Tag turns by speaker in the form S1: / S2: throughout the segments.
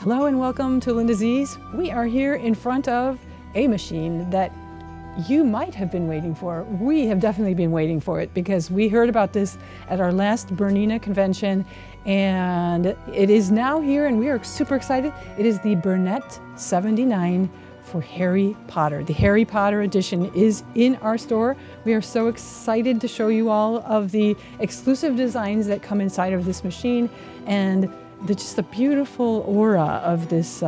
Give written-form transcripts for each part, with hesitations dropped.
S1: Hello and welcome to Linda Z's. We are here in front of a machine that you might have been waiting for. We have definitely been waiting for it because we heard about this at our last Bernina convention, and it is now here and we are super excited. It is the bernette 79 for Harry Potter. The Harry Potter edition is in our store. We are so excited to show you all of the exclusive designs that come inside of this machine and just the beautiful aura of this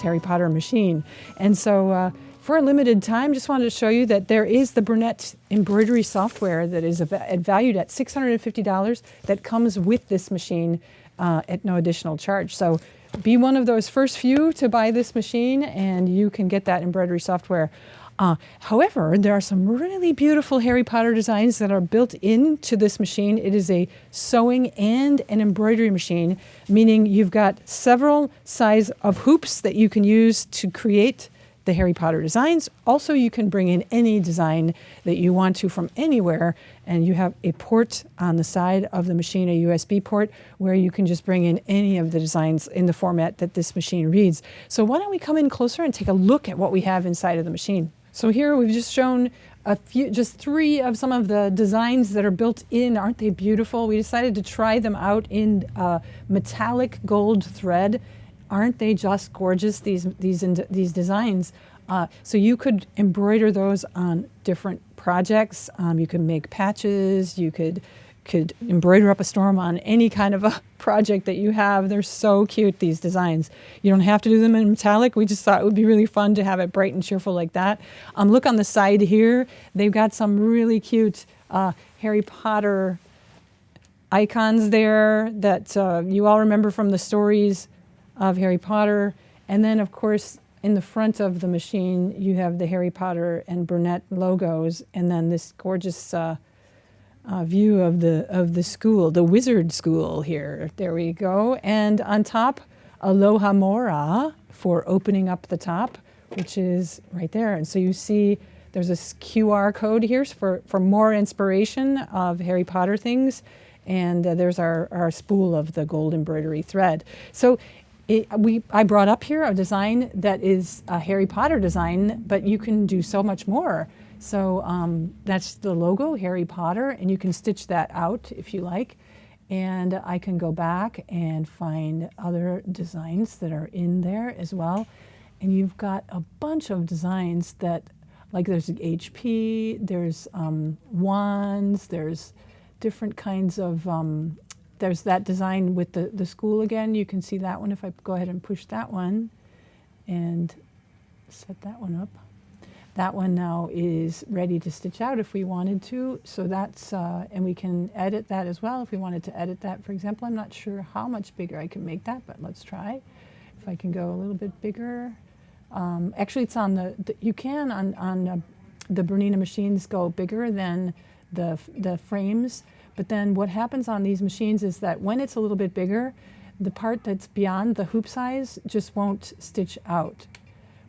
S1: Harry Potter machine. And so for a limited time, just wanted to show you that there is the Bernette embroidery software that is valued at $650 that comes with this machine at no additional charge. So be one of those first few to buy this machine and you can get that embroidery software. However, there are some really beautiful Harry Potter designs that are built into this machine. It is a sewing and an embroidery machine, meaning you've got several size of hoops that you can use to create the Harry Potter designs. Also, you can bring in any design that you want to from anywhere, and you have a port on the side of the machine, a USB port, where you can just bring in any of the designs in the format that this machine reads. So why don't we come in closer and take a look at what we have inside of the machine. So here we've just shown just three of some of the designs that are built in. Aren't they beautiful? We decided to try them out in metallic gold thread. Aren't they just gorgeous, these designs? So you could embroider those on different projects. You can make patches. You could embroider up a storm on any kind of a project that you have. They're so cute, these designs. You don't have to do them in metallic. We just thought it would be really fun to have it bright and cheerful like that. Look on the side here. They've got some really cute Harry Potter icons there that you all remember from the stories of Harry Potter. And then, of course, in the front of the machine, you have the Harry Potter and Bernette logos, and then this gorgeous view of the school, the wizard school here. There we go. And on top, Aloha Mora for opening up the top, which is right there. And so you see there's a QR code here for more inspiration of Harry Potter things. And there's our spool of the gold embroidery thread. So I brought up here a design that is a Harry Potter design, but you can do so much more. So that's the logo, Harry Potter, and you can stitch that out if you like. And I can go back and find other designs that are in there as well. And you've got a bunch of designs that, like there's HP, there's wands, there's different kinds of, there's that design with the school again. You can see that one if I go ahead and push that one and set that one up. That one now is ready to stitch out if we wanted to. So that's, and we can edit that as well if we wanted to edit that. For example, I'm not sure how much bigger I can make that, but let's try. If I can go a little bit bigger. Actually, it's on you can on the Bernina machines go bigger than the frames. But then what happens on these machines is that when it's a little bit bigger, the part that's beyond the hoop size just won't stitch out.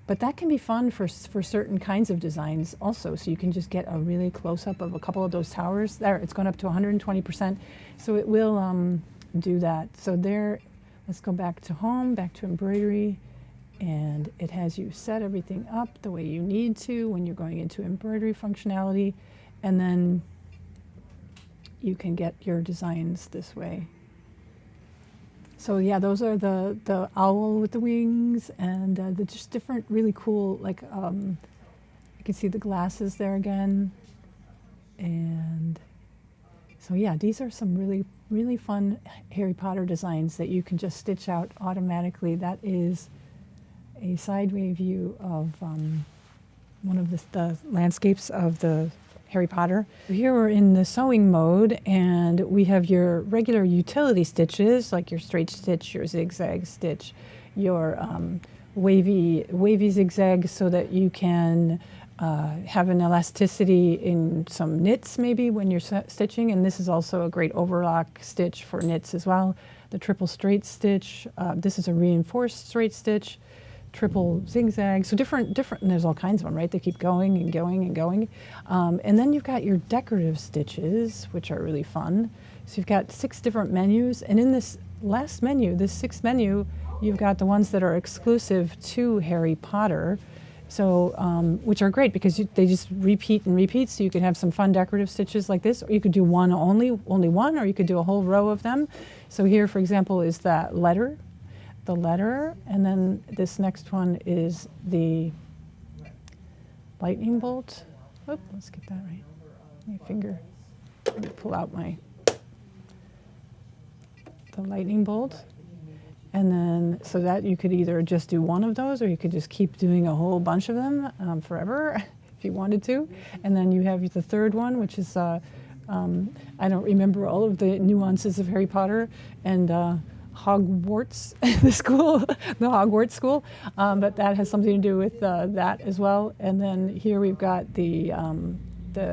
S1: But that can be fun for certain kinds of designs also. So you can just get a really close-up of a couple of those towers. There, it's gone up to 120%. So it will do that. So there, let's go back to home, back to embroidery. And it has you set everything up the way you need to when you're going into embroidery functionality. And then you can get your designs this way. So yeah, those are the owl with the wings and the just different really cool, like you can see the glasses there again. And so yeah, these are some really, really fun Harry Potter designs that you can just stitch out automatically. That is a sideway view of one of the landscapes of the Harry Potter. Here we're in the sewing mode, and we have your regular utility stitches, like your straight stitch, your zigzag stitch, your wavy zigzag, so that you can have an elasticity in some knits maybe when you're stitching, and this is also a great overlock stitch for knits as well. The triple straight stitch, this is a reinforced straight stitch, triple zigzag, so different, and there's all kinds of them, right? They keep going and going and going. And then you've got your decorative stitches, which are really fun. So you've got 6 different menus, and in this last menu, this sixth menu, you've got the ones that are exclusive to Harry Potter. So, which are great because they just repeat and repeat. So you could have some fun decorative stitches like this, or you could do one only one, or you could do a whole row of them. So here, for example, is that letter, and then this next one is the lightning bolt. Oh, let's get that right. My finger. Let me pull out the lightning bolt. And then, so that you could either just do one of those, or you could just keep doing a whole bunch of them forever if you wanted to. And then you have the third one, which is, I don't remember all of the nuances of Harry Potter and Hogwarts, the school, the Hogwarts school, but that has something to do with that as well. And then here we've got the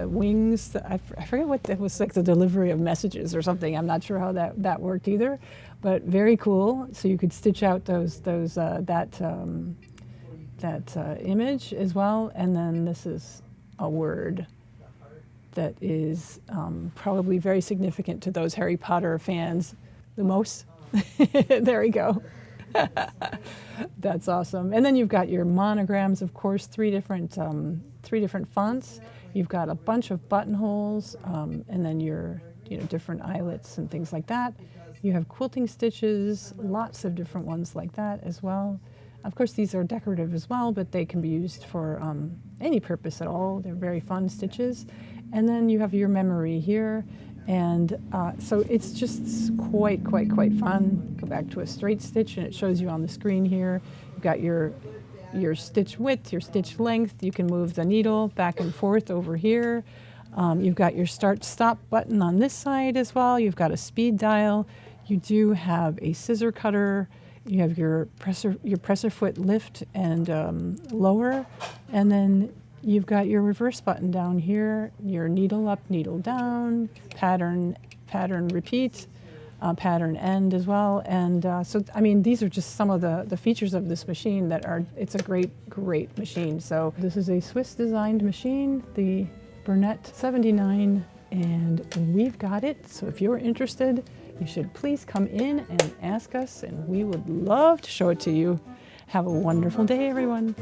S1: wings. I forget what that was, like the delivery of messages or something. I'm not sure how that worked either, but very cool. So you could stitch out that image as well. And then this is a word that is probably very significant to those Harry Potter fans the most. There we go. That's awesome. And then you've got your monograms, of course, three different fonts. You've got a bunch of buttonholes, and then your different eyelets and things like that. You have quilting stitches, lots of different ones like that as well. Of course, these are decorative as well, but they can be used for any purpose at all. They're very fun stitches. And then you have your memory here. And so it's just quite fun. Go back to a straight stitch, and it shows you on the screen here. You've got your stitch width, your stitch length. You can move the needle back and forth over here. You've got your start-stop button on this side as well. You've got a speed dial. You do have a scissor cutter. You have your presser foot lift and lower, and then you've got your reverse button down here, your needle up, needle down, pattern repeat, pattern end as well. And so, I mean, these are just some of the features of this machine it's a great machine. So this is a Swiss designed machine, the bernette b79, and we've got it. So if you're interested, you should please come in and ask us, and we would love to show it to you. Have a wonderful day, everyone.